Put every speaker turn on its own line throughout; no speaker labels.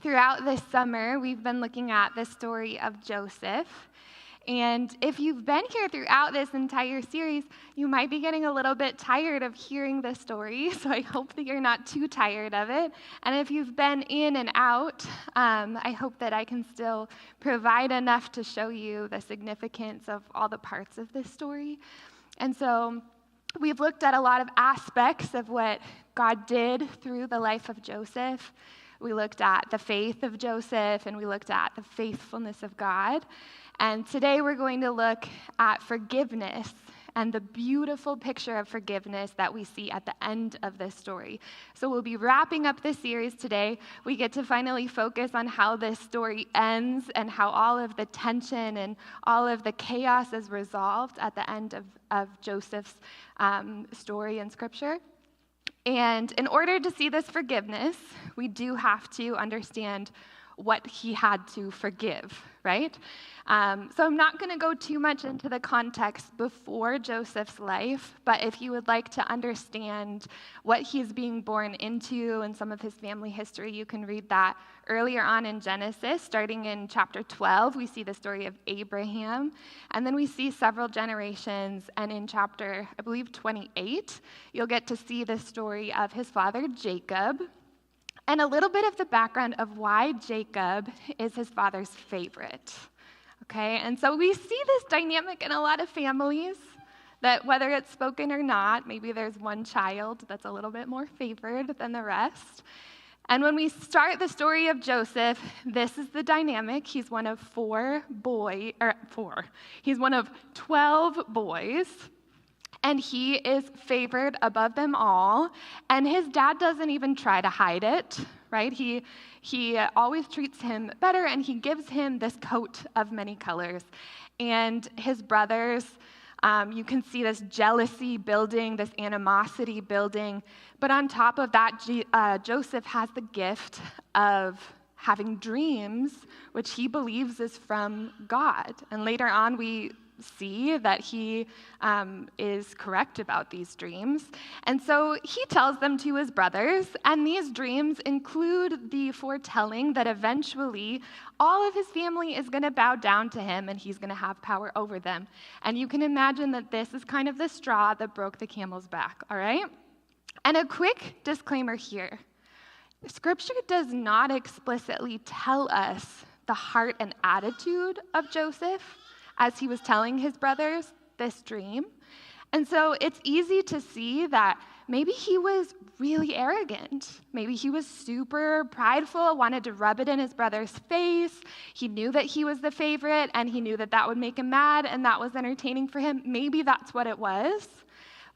Throughout this summer, we've been looking at the story of Joseph. And if you've been here throughout this entire series, you might be getting a little bit tired of hearing the story, so I hope that you're not too tired of it. And if you've been in and out, I hope that I can still provide enough to show you the significance of all the parts of this story. And so we've looked at a lot of aspects of what God did through the life of Joseph. We looked at the faith of Joseph, and we looked at the faithfulness of God. And today we're going to look at forgiveness and the beautiful picture of forgiveness that we see at the end of this story. So we'll be wrapping up this series today. We get to finally focus on how this story ends and how all of the tension and all of the chaos is resolved at the end of Joseph's story in Scripture. And in order to see this forgiveness, we do have to understand what he had to forgive, right? So I'm not going to go too much into the context before Joseph's life, but if you would like to understand what he's being born into and some of his family history, you can read that earlier on in Genesis. Starting in chapter 12, we see the story of Abraham, and then we see several generations, and in chapter, I believe, 28, you'll get to see the story of his father, Jacob, and a little bit of the background of why Jacob is his father's favorite, okay? And so we see this dynamic in a lot of families, that whether it's spoken or not, maybe there's one child that's a little bit more favored than the rest. And when we start the story of Joseph, this is the dynamic. He's one of He's one of 12 boys. And he is favored above them all, and his dad doesn't even try to hide it, right? He always treats him better, and he gives him this coat of many colors. And his brothers, you can see this jealousy building, this animosity building. But on top of that, Joseph has the gift of having dreams, which he believes is from God. And later on, we see that he is correct about these dreams. And so he tells them to his brothers, and these dreams include the foretelling that eventually all of his family is going to bow down to him and he's going to have power over them. And you can imagine that this is kind of the straw that broke the camel's back, all right? And a quick disclaimer here. Scripture does not explicitly tell us the heart and attitude of Joseph as he was telling his brothers this dream. And so it's easy to see that maybe he was really arrogant. Maybe he was super prideful, wanted to rub it in his brother's face. He knew that he was the favorite, and he knew that that would make him mad, and that was entertaining for him. Maybe that's what it was,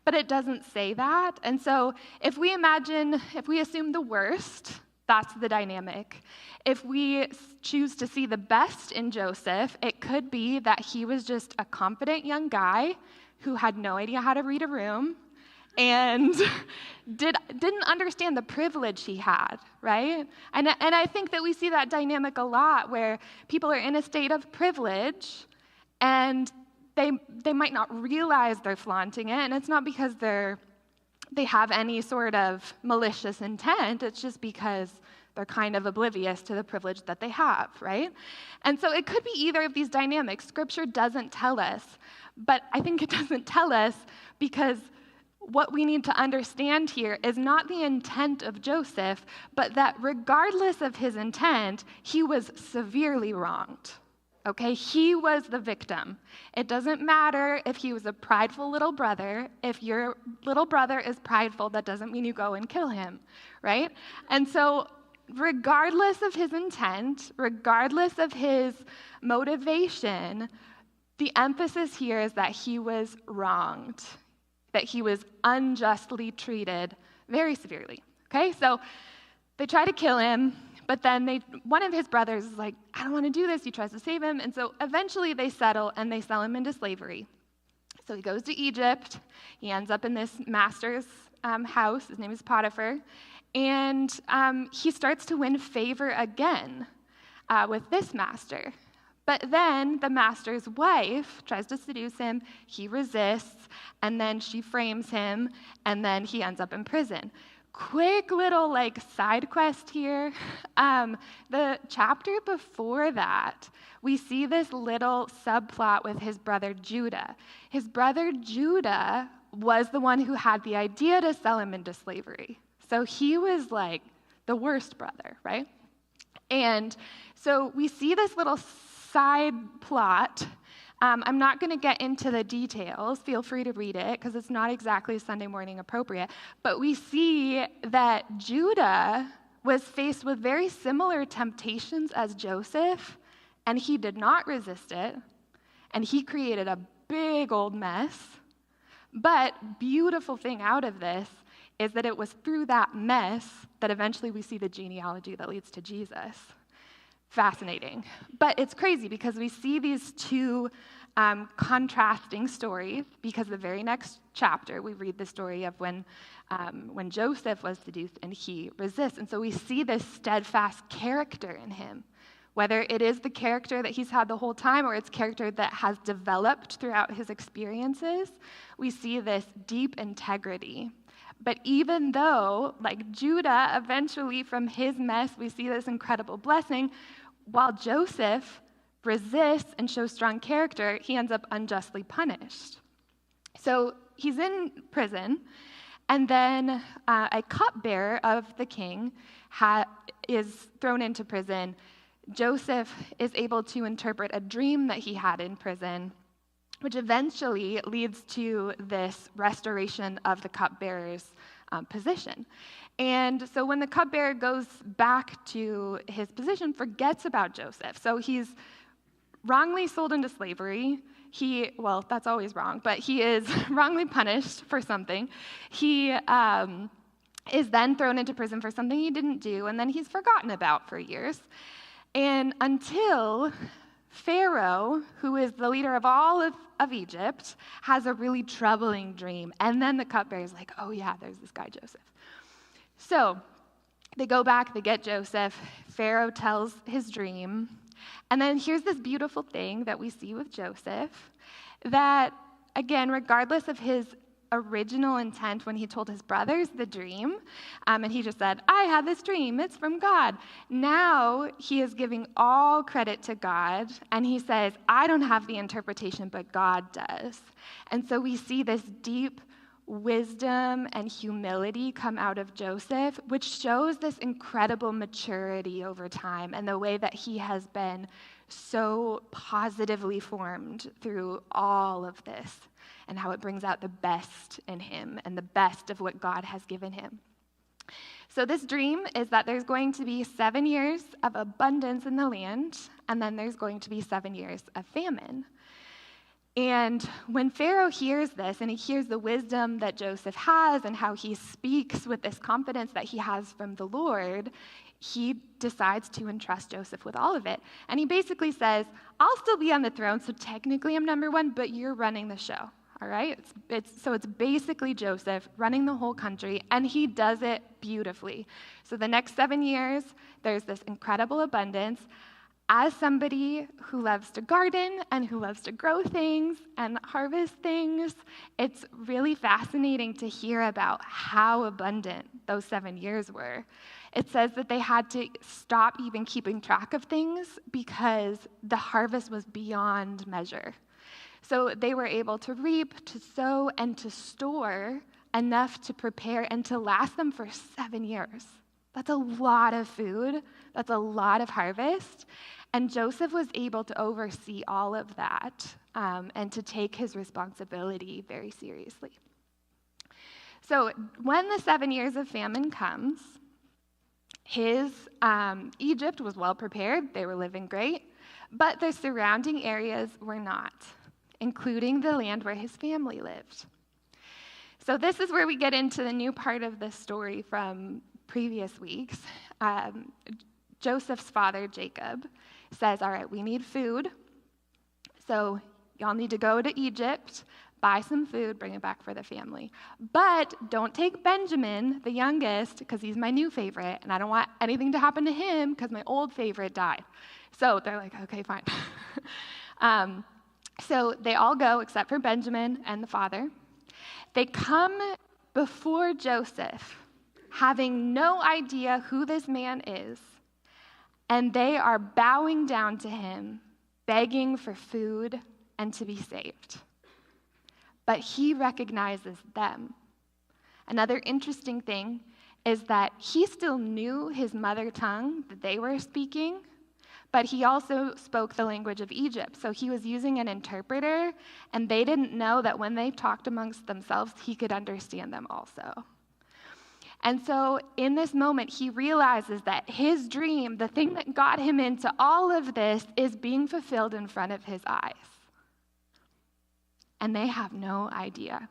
but it doesn't say that. And so if we assume the worst, that's the dynamic. If we choose to see the best in Joseph, it could be that he was just a confident young guy who had no idea how to read a room and didn't understand the privilege he had, right? And I think that we see that dynamic a lot where people are in a state of privilege and they might not realize they're flaunting it, and it's not because they have any sort of malicious intent. It's just because they're kind of oblivious to the privilege that they have, right? And so it could be either of these dynamics. Scripture doesn't tell us, but I think it doesn't tell us because what we need to understand here is not the intent of Joseph, but that regardless of his intent, he was severely wronged. Okay, he was the victim. It doesn't matter if he was a prideful little brother. If your little brother is prideful, that doesn't mean you go and kill him, right? And so regardless of his intent, regardless of his motivation, the emphasis here is that he was wronged, that he was unjustly treated very severely. Okay, so they try to kill him. But then one of his brothers is like, I don't want to do this. He tries to save him. And so eventually they settle and they sell him into slavery. So he goes to Egypt. He ends up in this master's house. His name is Potiphar. And he starts to win favor again with this master. But then the master's wife tries to seduce him. He resists. And then she frames him. And then he ends up in prison. quick little side quest here. The chapter before that, we see this little subplot with his brother Judah. His brother Judah was the one who had the idea to sell him into slavery. So he was the worst brother, right? And so we see this little side plot. I'm not going to get into the details. Feel free to read it because it's not exactly Sunday morning appropriate. But we see that Judah was faced with very similar temptations as Joseph, and he did not resist it, and he created a big old mess. But beautiful thing out of this is that it was through that mess that eventually we see the genealogy that leads to Jesus. Fascinating. But it's crazy because we see these two contrasting stories, because the very next chapter we read the story of when Joseph was seduced and he resists. And so we see this steadfast character in him, whether it is the character that he's had the whole time or it's character that has developed throughout his experiences. We see this deep integrity. But even though, Judah, eventually from his mess, we see this incredible blessing, while Joseph resists and shows strong character, he ends up unjustly punished. So he's in prison, and then a cupbearer of the king is thrown into prison. Joseph is able to interpret a dream that he had in prison, which eventually leads to this restoration of the cupbearer's position. And so when the cupbearer goes back to his position, forgets about Joseph. So he's wrongly sold into slavery. That's always wrong, but he is wrongly punished for something. He is then thrown into prison for something he didn't do, and then he's forgotten about for years. And until Pharaoh, who is the leader of all of Egypt, has a really troubling dream. And then the cupbearer is like, oh yeah, there's this guy Joseph. So they go back, they get Joseph. Pharaoh tells his dream. And then here's this beautiful thing that we see with Joseph, that, again, regardless of his original intent when he told his brothers the dream, and he just said, I had this dream, it's from God. Now he is giving all credit to God, and he says, I don't have the interpretation, but God does. And so we see this deep wisdom and humility come out of Joseph, which shows this incredible maturity over time and the way that he has been so positively formed through all of this, and how it brings out the best in him and the best of what God has given him. So this dream is that there's going to be 7 years of abundance in the land, and then there's going to be 7 years of famine. And when Pharaoh hears this, and he hears the wisdom that Joseph has and how he speaks with this confidence that he has from the Lord, he decides to entrust Joseph with all of it. And he basically says, I'll still be on the throne, so technically I'm number one, but you're running the show, all right? So it's basically Joseph running the whole country, and he does it beautifully. So the next 7 years, there's this incredible abundance. As somebody who loves to garden and who loves to grow things and harvest things, it's really fascinating to hear about how abundant those 7 years were. It says that they had to stop even keeping track of things because the harvest was beyond measure. So they were able to reap, to sow, and to store enough to prepare and to last them for 7 years. That's a lot of food. That's a lot of harvest. And Joseph was able to oversee all of that and to take his responsibility very seriously. So when the 7 years of famine comes, Egypt was well prepared. They were living great. But the surrounding areas were not, including the land where his family lived. So this is where we get into the new part of this story from previous weeks. Joseph's father, Jacob, says, all right, we need food, so y'all need to go to Egypt, buy some food, bring it back for the family. But don't take Benjamin, the youngest, because he's my new favorite, and I don't want anything to happen to him because my old favorite died. So they're like, okay, fine. So they all go except for Benjamin and the father. They come before Joseph having no idea who this man is, and they are bowing down to him, begging for food and to be saved. But he recognizes them. Another interesting thing is that he still knew his mother tongue that they were speaking, but he also spoke the language of Egypt. So he was using an interpreter, and they didn't know that when they talked amongst themselves, he could understand them also. And so in this moment, he realizes that his dream, the thing that got him into all of this, is being fulfilled in front of his eyes. And they have no idea.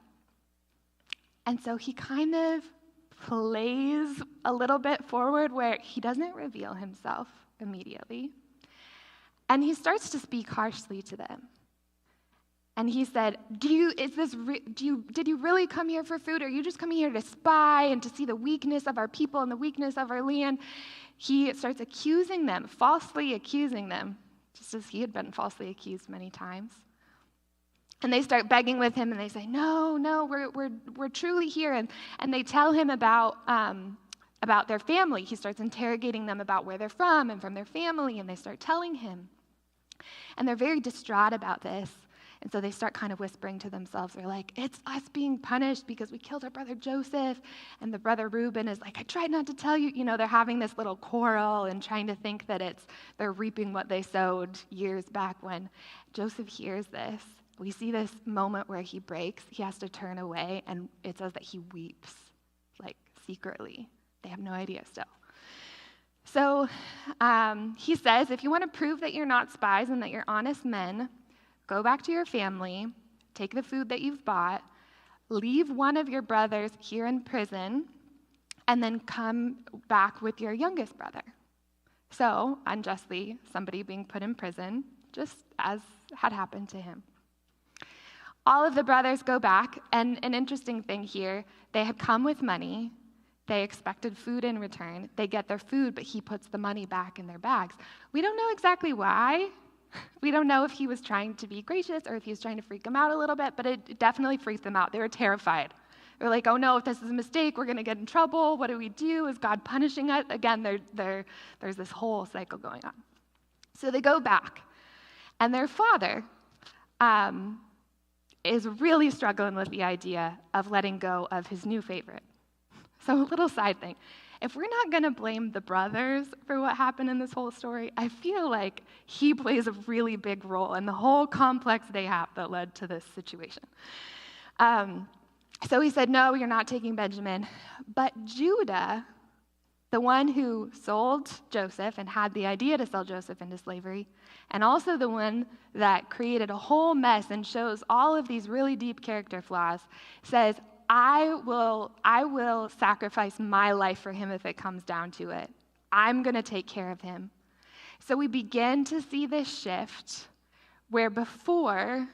And so he kind of plays a little bit forward where he doesn't reveal himself immediately. And he starts to speak harshly to them. And he said, did you really come here for food? Or are you just coming here to spy and to see the weakness of our people and the weakness of our land? He starts accusing them, falsely accusing them, just as he had been falsely accused many times. And they start begging with him, and they say, no, we're truly here. And they tell him about their family. He starts interrogating them about where they're from and from their family, and they start telling him. And they're very distraught about this. And so they start kind of whispering to themselves. They're like, it's us being punished because we killed our brother Joseph. And the brother Reuben is like, I tried not to tell you. You know, they're having this little quarrel and trying to think that they're reaping what they sowed years back. When Joseph hears this, we see this moment where he breaks. He has to turn away, and it says that he weeps, like secretly. They have no idea still. So he says, if you want to prove that you're not spies and that you're honest men, go back to your family, take the food that you've bought, leave one of your brothers here in prison, and then come back with your youngest brother. So, unjustly, somebody being put in prison, just as had happened to him. All of the brothers go back, and an interesting thing here, they had come with money. They expected food in return. They get their food, but he puts the money back in their bags. We don't know exactly why. We don't know if he was trying to be gracious or if he was trying to freak them out a little bit, but it definitely freaked them out. They were terrified. They were like, oh no, if this is a mistake, we're going to get in trouble. What do we do? Is God punishing us? Again, there's this whole cycle going on. So they go back, and their father is really struggling with the idea of letting go of his new favorite. So a little side thing. If we're not going to blame the brothers for what happened in this whole story, I feel like he plays a really big role in the whole complex they have that led to this situation. So he said, no, you're not taking Benjamin. But Judah, the one who sold Joseph and had the idea to sell Joseph into slavery, and also the one that created a whole mess and shows all of these really deep character flaws, says, I will sacrifice my life for him if it comes down to it. I'm going to take care of him. So we begin to see this shift where before,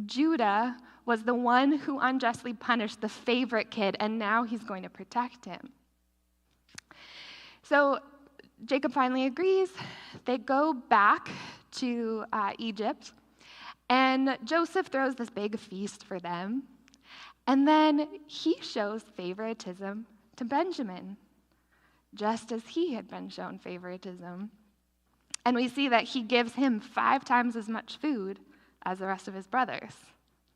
Judah was the one who unjustly punished the favorite kid, and now he's going to protect him. So Jacob finally agrees. They go back to Egypt, and Joseph throws this big feast for them. And then he shows favoritism to Benjamin, just as he had been shown favoritism. And we see that he gives him 5 times as much food as the rest of his brothers.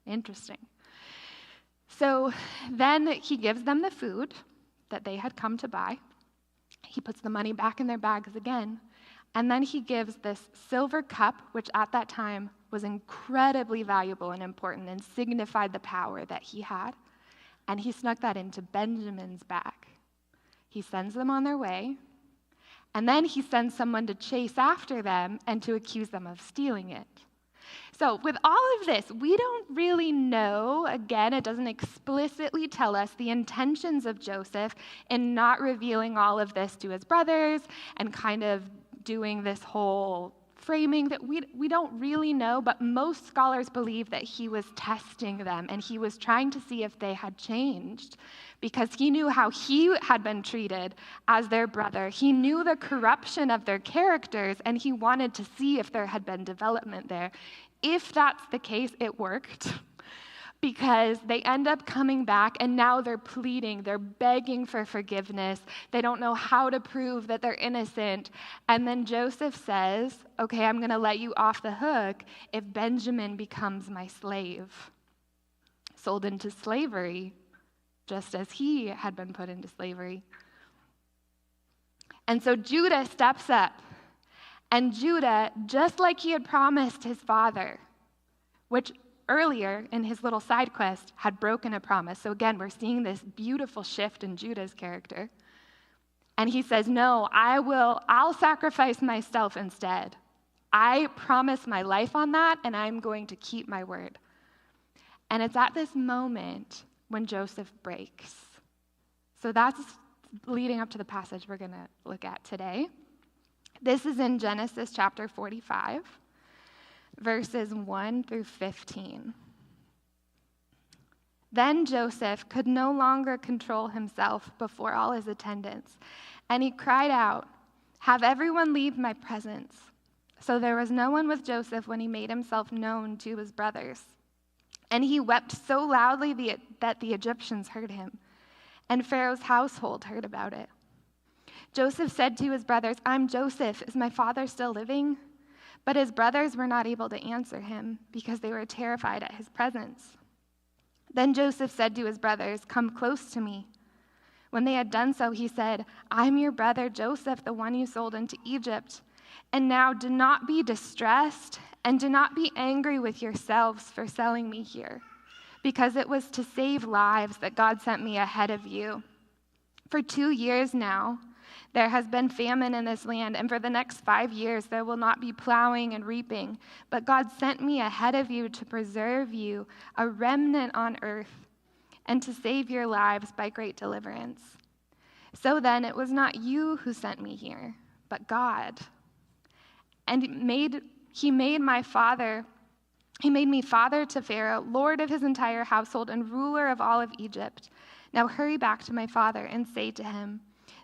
Interesting. So then he gives them the food that they had come to buy. He puts the money back in their bags again. And then he gives this silver cup, which at that time was incredibly valuable and important and signified the power that he had. And he snuck that into Benjamin's bag. He sends them on their way, and then he sends someone to chase after them and to accuse them of stealing it. So with all of this, we don't really know, again, it doesn't explicitly tell us the intentions of Joseph in not revealing all of this to his brothers and kind of doing this whole framing that we don't really know, but most scholars believe that he was testing them and he was trying to see if they had changed because he knew how he had been treated as their brother. He knew the corruption of their characters, and he wanted to see if there had been development there. If that's the case, it worked. because they end up coming back, and now they're pleading, they're begging for forgiveness. They don't know how to prove that they're innocent. And then Joseph says, okay, I'm going to let you off the hook if Benjamin becomes my slave, sold into slavery, just as he had been put into slavery. And so Judah steps up, and Judah, just like he had promised his father, which earlier in his little side quest had broken a promise. So again, we're seeing this beautiful shift in Judah's character. And he says, no, I'll sacrifice myself instead. I promise my life on that, and I'm going to keep my word. And it's at this moment when Joseph breaks. So that's leading up to the passage we're going to look at today. This is in Genesis chapter 45. Verses 1 through 15. Then Joseph could no longer control himself before all his attendants, and he cried out, "Have everyone leave my presence." So there was no one with Joseph when he made himself known to his brothers. And he wept so loudly that the Egyptians heard him, and Pharaoh's household heard about it. Joseph said to his brothers, "I'm Joseph. Is my father still living?" But his brothers were not able to answer him because they were terrified at his presence. Then Joseph said to his brothers, "Come close to me." When they had done so, he said, "I'm your brother Joseph, the one you sold into Egypt. And now do not be distressed and do not be angry with yourselves for selling me here, because it was to save lives that God sent me ahead of you. For 2 years now, there has been famine in this land, and for the next 5 years there will not be plowing and reaping. But God sent me ahead of you to preserve you, a remnant on earth, and to save your lives by great deliverance. So then it was not you who sent me here, but God. And he made me father to Pharaoh, lord of his entire household and ruler of all of Egypt. Now hurry back to my father and say to him,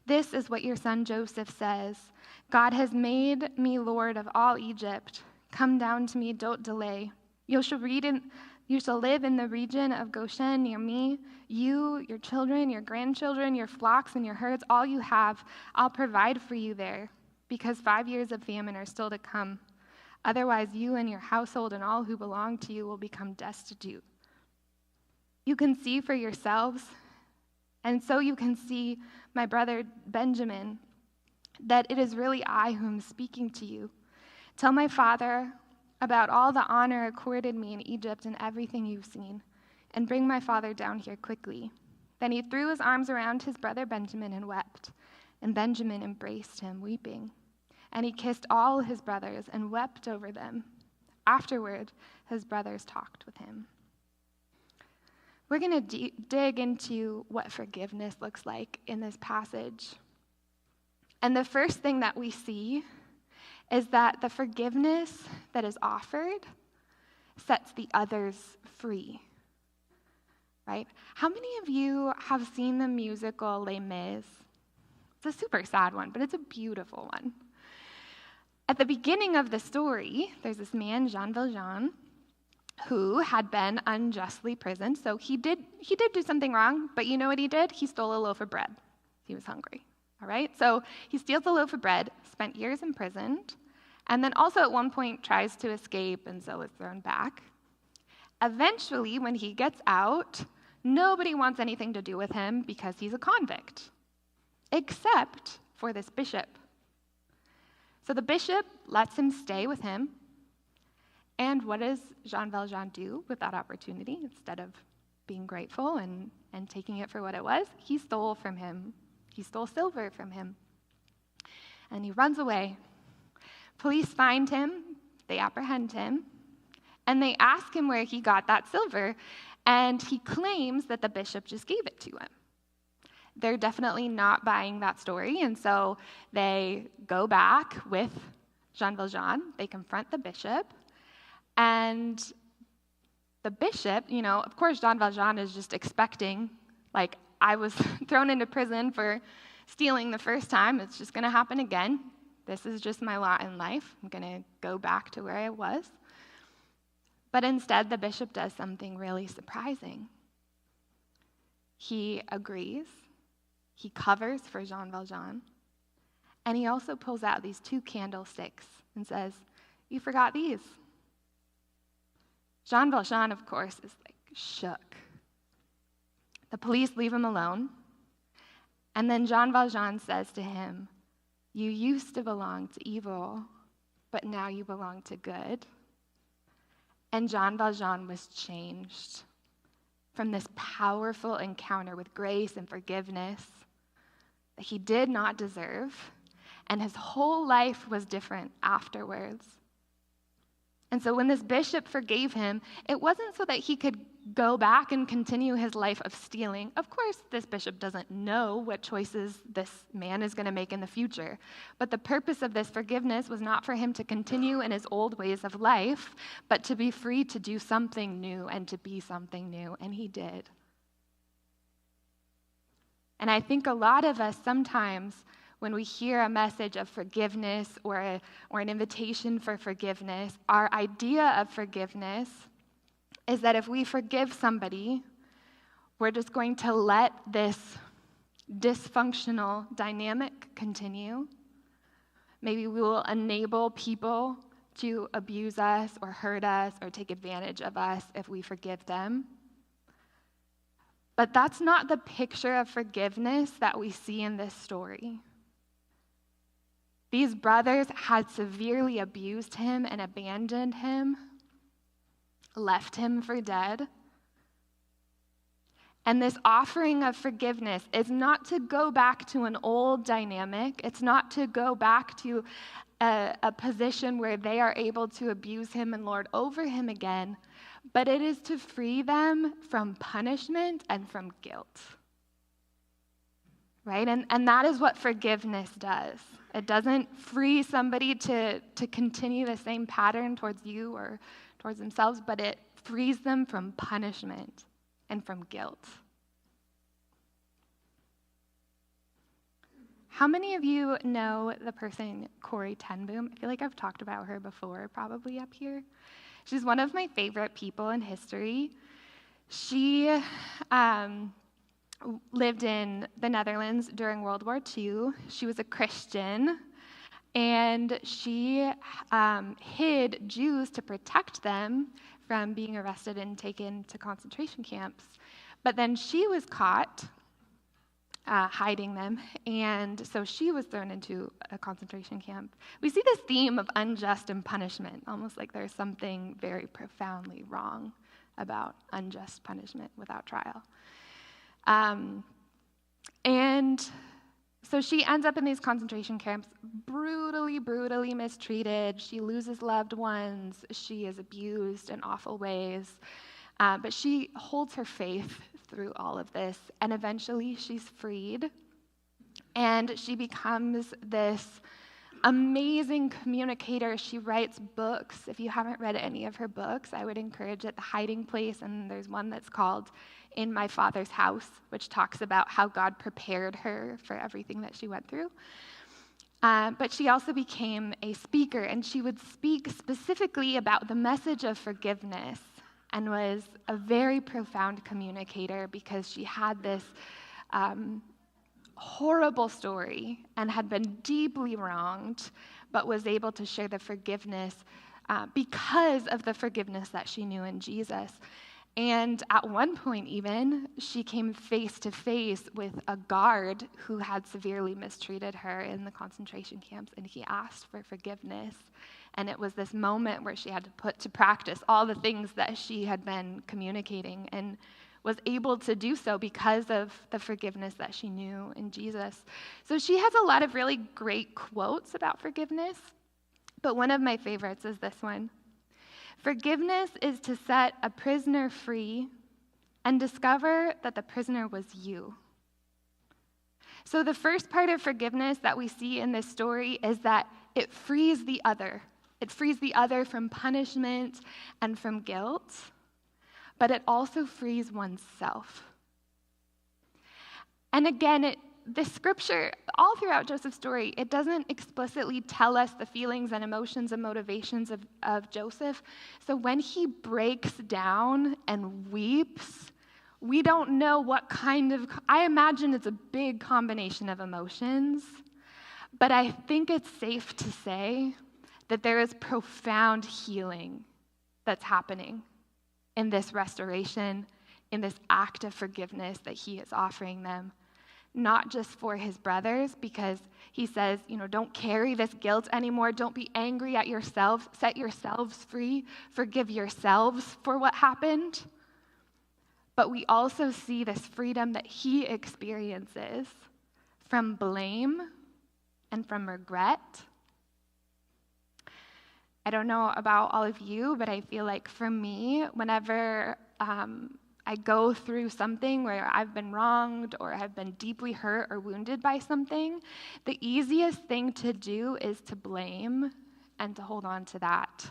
'This is what your son Joseph says. God has made me lord of all Egypt. Come down to me, don't delay. You shall live in the region of Goshen near me. You, your children, your grandchildren, your flocks, and your herds, all you have, I'll provide for you there, because 5 years of famine are still to come. Otherwise, you and your household and all who belong to you will become destitute. You can see for yourselves, and so you can see, my brother Benjamin, that it is really I who am speaking to you. Tell my father about all the honor accorded me in Egypt and everything you've seen, and bring my father down here quickly.' Then he threw his arms around his brother Benjamin and wept, and Benjamin embraced him, weeping. And he kissed all his brothers and wept over them. Afterward, his brothers talked with him." We're going to dig into what forgiveness looks like in this passage. And the first thing that we see is that the forgiveness that is offered sets the others free. Right? How many of you have seen the musical Les Mis? It's a super sad one, but it's a beautiful one. At the beginning of the story, there's this man, Jean Valjean, who had been unjustly imprisoned. So he did do something wrong, but you know what he did? He stole a loaf of bread. He was hungry, all right? So he steals a loaf of bread, spent years imprisoned, and then also at one point tries to escape and so is thrown back. Eventually, when he gets out, nobody wants anything to do with him because he's a convict, except for this bishop. So the bishop lets him stay with him. And what does Jean Valjean do with that opportunity? Instead of being grateful and taking it for what it was, he stole from him. He stole silver from him. And he runs away. Police find him, they apprehend him, and they ask him where he got that silver, and he claims that the bishop just gave it to him. They're definitely not buying that story, and so they go back with Jean Valjean. They confront the bishop, and the bishop, of course, Jean Valjean is just expecting, like, I was thrown into prison for stealing the first time. It's just going to happen again. This is just my lot in life. I'm going to go back to where I was. But instead, the bishop does something really surprising. He agrees, he covers for Jean Valjean, and he also pulls out these 2 candlesticks and says, "You forgot these." Jean Valjean, of course, is shook. The police leave him alone, and then Jean Valjean says to him, "You used to belong to evil, but now you belong to good." And Jean Valjean was changed from this powerful encounter with grace and forgiveness that he did not deserve, and his whole life was different afterwards. And so when this bishop forgave him, it wasn't so that he could go back and continue his life of stealing. Of course, this bishop doesn't know what choices this man is going to make in the future. But the purpose of this forgiveness was not for him to continue in his old ways of life, but to be free to do something new and to be something new. And he did. And I think a lot of us sometimes, when we hear a message of forgiveness or an invitation for forgiveness, our idea of forgiveness is that if we forgive somebody, we're just going to let this dysfunctional dynamic continue. Maybe we will enable people to abuse us or hurt us or take advantage of us if we forgive them. But that's not the picture of forgiveness that we see in this story. These brothers had severely abused him and abandoned him, left him for dead. And this offering of forgiveness is not to go back to an old dynamic. It's not to go back to a position where they are able to abuse him and lord over him again, but it is to free them from punishment and from guilt. Right? And that is what forgiveness does. It doesn't free somebody to continue the same pattern towards you or towards themselves, but it frees them from punishment and from guilt. How many of you know the person Corrie ten Boom? I feel like I've talked about her before, probably up here. She's one of my favorite people in history. She lived in the Netherlands during World War II. She was a Christian, and she hid Jews to protect them from being arrested and taken to concentration camps. But then she was caught hiding them, and so she was thrown into a concentration camp. We see this theme of unjust and punishment, almost like there's something very profoundly wrong about unjust punishment without trial. And so she ends up in these concentration camps, brutally mistreated. She loses loved ones. She is abused in awful ways. But she holds her faith through all of this, and eventually she's freed. And she becomes this amazing communicator. She writes books. If you haven't read any of her books, I would encourage it. The Hiding Place, and there's one that's called In My Father's House, which talks about how God prepared her for everything that she went through. But she also became a speaker, and she would speak specifically about the message of forgiveness, and was a very profound communicator because she had this horrible story and had been deeply wronged, but was able to share the forgiveness because of the forgiveness that she knew in Jesus. And at one point even, she came face to face with a guard who had severely mistreated her in the concentration camps, and he asked for forgiveness. And it was this moment where she had to put to practice all the things that she had been communicating, and was able to do so because of the forgiveness that she knew in Jesus. So she has a lot of really great quotes about forgiveness, but one of my favorites is this one. Forgiveness is to set a prisoner free and discover that the prisoner was you. So the first part of forgiveness that we see in this story is that it frees the other. It frees the other from punishment and from guilt, but it also frees oneself. And again, this scripture, all throughout Joseph's story, it doesn't explicitly tell us the feelings and emotions and motivations of Joseph. So when he breaks down and weeps, we don't know what kind of, I imagine it's a big combination of emotions, but I think it's safe to say that there is profound healing that's happening in this restoration, in this act of forgiveness that he is offering them. Not just for his brothers, because he says, don't carry this guilt anymore. Don't be angry at yourselves. Set yourselves free. Forgive yourselves for what happened. But we also see this freedom that he experiences from blame and from regret. I don't know about all of you, but I feel like for me, whenever I go through something where I've been wronged or have been deeply hurt or wounded by something, the easiest thing to do is to blame and to hold on to that.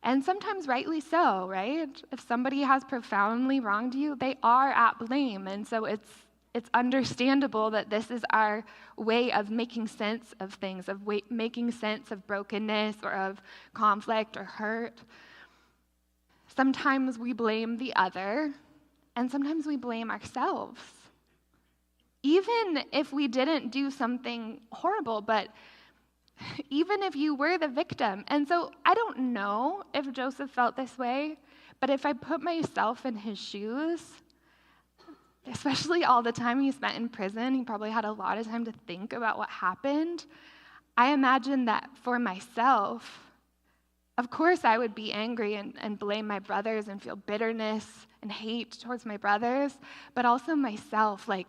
And sometimes rightly so, right? If somebody has profoundly wronged you, they are at blame. And so it's understandable that this is our way of making sense of things, of making sense of brokenness or of conflict or hurt. Sometimes we blame the other, and sometimes we blame ourselves. Even if we didn't do something horrible, but even if you were the victim. And so I don't know if Joseph felt this way, but if I put myself in his shoes, especially all the time he spent in prison, he probably had a lot of time to think about what happened. I imagine that for myself, of course I would be angry and blame my brothers and feel bitterness and hate towards my brothers, but also myself, like,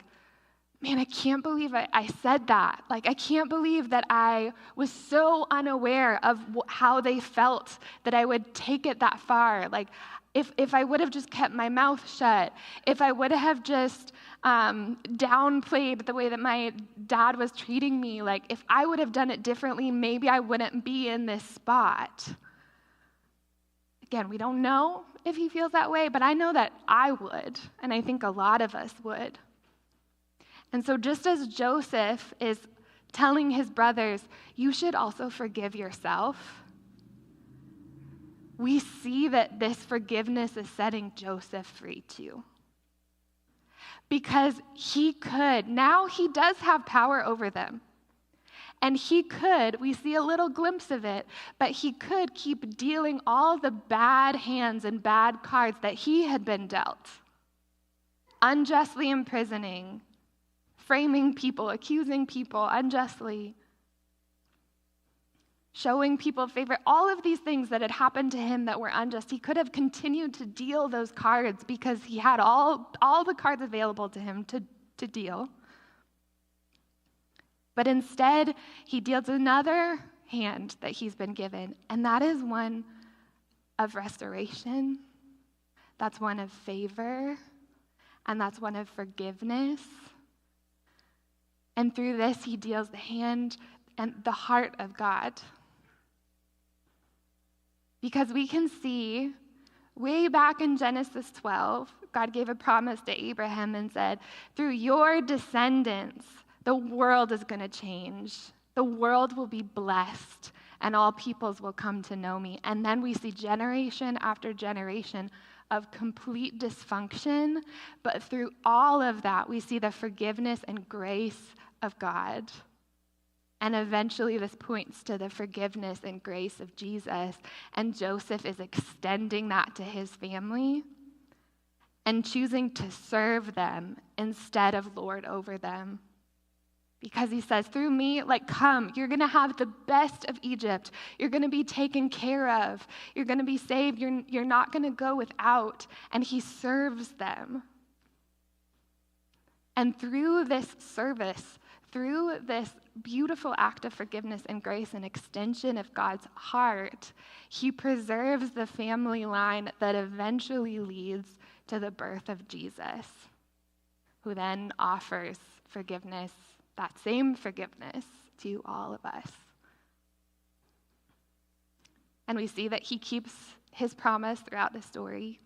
man, I can't believe I said that. Like, I can't believe that I was so unaware of how they felt that I would take it that far. Like, if I would have just kept my mouth shut, if I would have just downplayed the way that my dad was treating me, like, if I would have done it differently, maybe I wouldn't be in this spot. Again, we don't know if he feels that way, but I know that I would, and I think a lot of us would. And so just as Joseph is telling his brothers, you should also forgive yourself, we see that this forgiveness is setting Joseph free too. Because now he does have power over them. And we see a little glimpse of it, but he could keep dealing all the bad hands and bad cards that he had been dealt. Unjustly imprisoning, framing people, accusing people unjustly, showing people favor, all of these things that had happened to him that were unjust. He could have continued to deal those cards because he had all the cards available to him to deal. But instead, he deals another hand that he's been given, and that is one of restoration. That's one of favor, and that's one of forgiveness. And through this, he deals the hand and the heart of God. Because we can see way back in Genesis 12, God gave a promise to Abraham and said, through your descendants, the world is going to change. The world will be blessed, and all peoples will come to know me. And then we see generation after generation of complete dysfunction, but through all of that, we see the forgiveness and grace of God. And eventually this points to the forgiveness and grace of Jesus, and Joseph is extending that to his family and choosing to serve them instead of lord over them. Because he says, through me, come, you're going to have the best of Egypt. You're going to be taken care of. You're going to be saved. You're not going to go without. And he serves them. And through this service, through this beautiful act of forgiveness and grace and extension of God's heart, he preserves the family line that eventually leads to the birth of Jesus, who then offers forgiveness, that same forgiveness, to all of us. And we see that he keeps his promise throughout the story.